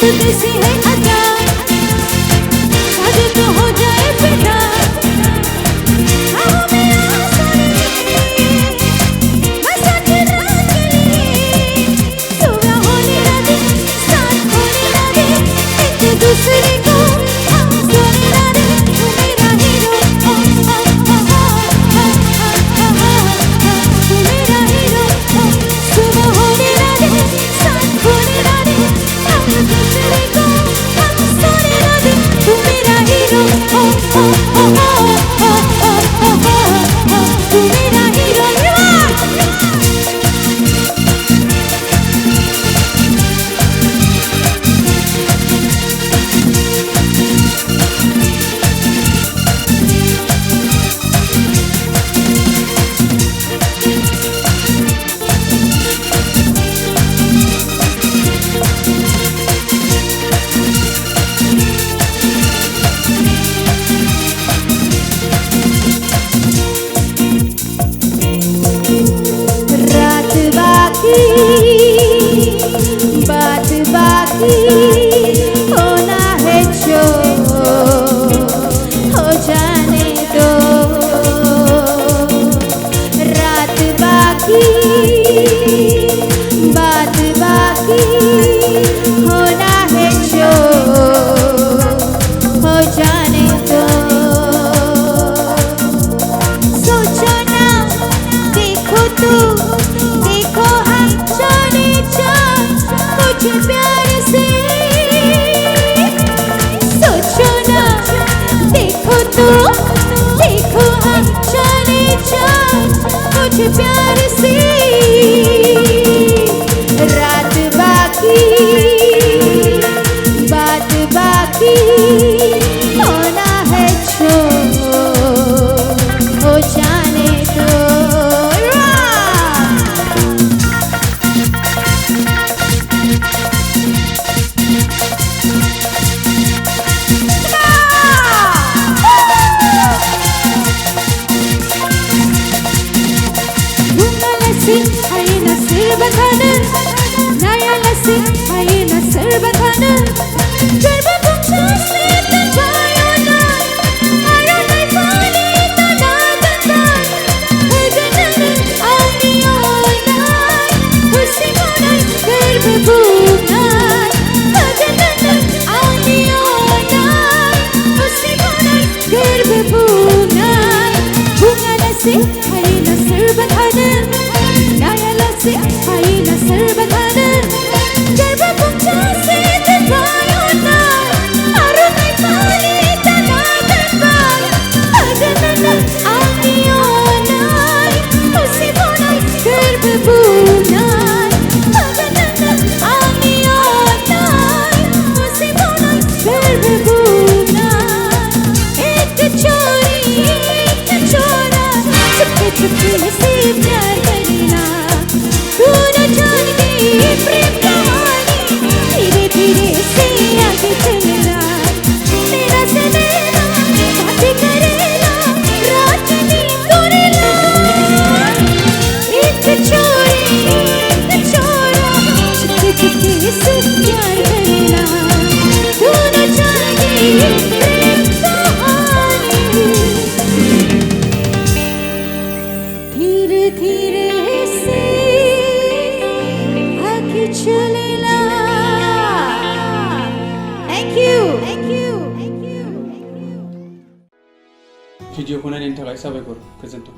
तो कैसी है अदा, शादी तो हो जाए बेटा। दूसरे को सोने ना दे, तू मेरा हीरो, तू मेरा हीरो। सुबह होने ना दे, साथ होने ना दे, दूसरे को सोने ना दे, तू मेरा हीरो, तू मेरा हीरो। बात बाकी होना है जो हो जाने दो, रात बाकी बात बाकी होना है जो हो जाने दो। सोचो ना, देखो तू, देखो हम जाने जा मुझे प्यार से। सोचो ना, देखो तू, देखो हम जाने जा मुझे प्यार से। रात बाकी बात बाकी होना है जो हो जाने दो। Ayına sır bakanın, nayala sır, ayına sır bakanın. Gölbe kumçası tepayona, aronay fani tanadandan. Hıgınanın ağniyonay, hırsimonay gölbe bunay. Hıgınanın ağniyonay, hırsimonay gölbe bunay. Bungana sır, ayına sır bakanın. ayına sır bakanın, gölbe kumçası tepayona, aronay fani tanadandan. Hıgınanın ağniyonay, hırsimonay gölbe bunay. Hıgınanın ağniyonay, hırsimonay gölbe bunay. एक चोरा चुपके चुपके से प्यार करना, तू न जान के प्रेम कहानी धीरे धीरे से आगे चलना। तेरा से नैना बातें करेला, रात नींद तोड़ेला। एक चोरा चुपके चुपके से प्यार करना, तू न जान के प्रेम कहानी धीरे धीरे से आगे चलेला। Thank you. भिडिअखौ नायनायनि थाखाय साबायखर, गोजोन्थों।